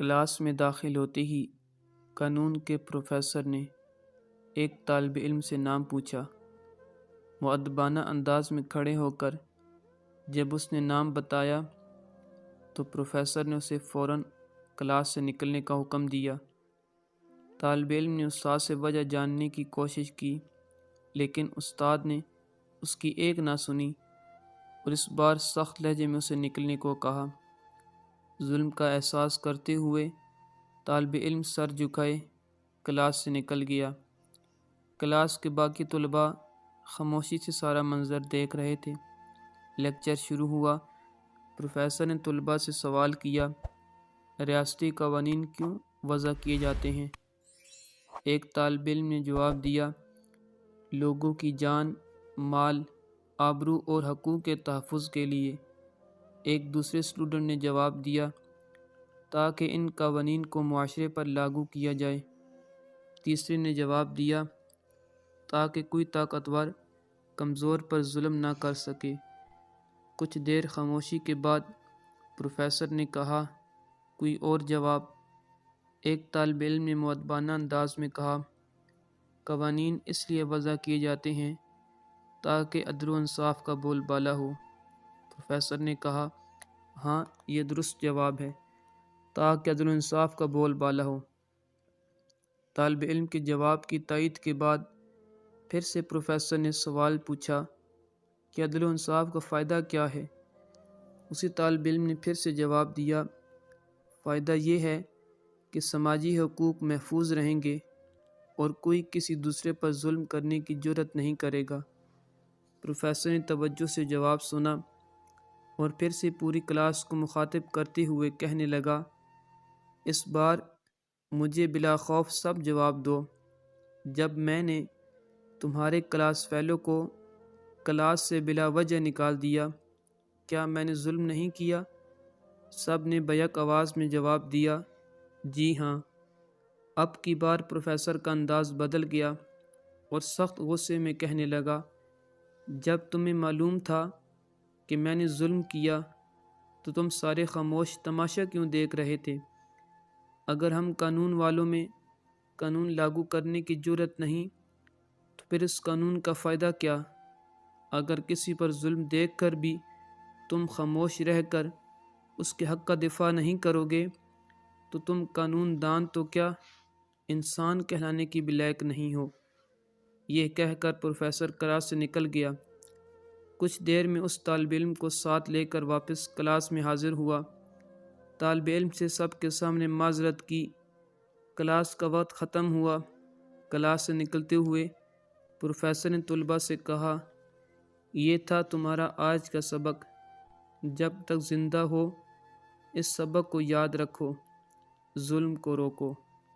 Class میں داخل ہوتے ہی قانون کے پروفیسر نے ایک طالب علم سے نام پوچھا۔ مؤدبانہ انداز میں کھڑے ہو کر جب اس نے نام بتایا تو پروفیسر نے اسے فوراً کلاس سے نکلنے کا حکم دیا۔ طالب علم نے استاد سے وجہ جاننے کی کوشش کی، لیکن استاد نے اس کی ایک نہ سنی اور اس بار سخت لہجے میں اسے نکلنے کو کہا۔ ظلم کا احساس کرتے ہوئے طالب علم سر جھکائے کلاس سے نکل گیا۔ کلاس کے باقی طلباء خاموشی سے سارا منظر دیکھ رہے تھے۔ لیکچر شروع ہوا۔ پروفیسر نے طلباء سے سوال کیا، ریاستی قوانین کیوں وضع کیے جاتے ہیں؟ ایک طالب علم نے جواب دیا، لوگوں کی جان، مال، آبرو اور حقوق کے تحفظ کے لیے۔ ایک دوسرے اسٹوڈنٹ نے جواب دیا، تاکہ ان قوانین کو معاشرے پر لاگو کیا جائے۔ تیسرے نے جواب دیا، تاکہ کوئی طاقتور کمزور پر ظلم نہ کر سکے۔ کچھ دیر خاموشی کے بعد پروفیسر نے کہا، کوئی اور جواب؟ ایک طالب علم نے مؤدبانہ انداز میں کہا، قوانین اس لیے وضع کیے جاتے ہیں تاکہ عدل و انصاف کا بول بالا ہو۔ پروفیسر نے کہا، ہاں، یہ درست جواب ہے، تاکہ عدل و انصاف کا بول بالا ہو۔ طالب علم کے جواب کی تائید کے بعد پھر سے پروفیسر نے سوال پوچھا کہ عدل و انصاف کا فائدہ کیا ہے؟ اسی طالب علم نے پھر سے جواب دیا، فائدہ یہ ہے کہ سماجی حقوق محفوظ رہیں گے اور کوئی کسی دوسرے پر ظلم کرنے کی جرات نہیں کرے گا۔ پروفیسر نے توجہ سے جواب سنا اور پھر سے پوری کلاس کو مخاطب کرتے ہوئے کہنے لگا، اس بار مجھے بلا خوف سب جواب دو۔ جب میں نے تمہارے کلاس فیلو کو کلاس سے بلا وجہ نکال دیا، کیا میں نے ظلم نہیں کیا؟ سب نے بیک آواز میں جواب دیا، جی ہاں۔ اب کی بار پروفیسر کا انداز بدل گیا اور سخت غصے میں کہنے لگا، جب تمہیں معلوم تھا کہ میں نے ظلم کیا تو تم سارے خاموش تماشا کیوں دیکھ رہے تھے؟ اگر ہم قانون والوں میں قانون لاگو کرنے کی جرات نہیں تو پھر اس قانون کا فائدہ کیا؟ اگر کسی پر ظلم دیکھ کر بھی تم خاموش رہ کر اس کے حق کا دفاع نہیں کرو گے تو تم قانون دان تو کیا انسان کہلانے کی بھی لائق نہیں ہو۔ یہ کہہ کر پروفیسر کلاس سے نکل گیا۔ کچھ دیر میں اس طالب علم کو ساتھ لے کر واپس کلاس میں حاضر ہوا۔ طالب علم سے سب کے سامنے معذرت کی۔ کلاس کا وقت ختم ہوا۔ کلاس سے نکلتے ہوئے پروفیسر نے طلباء سے کہا، یہ تھا تمہارا آج کا سبق۔ جب تک زندہ ہو اس سبق کو یاد رکھو، ظلم کو روکو۔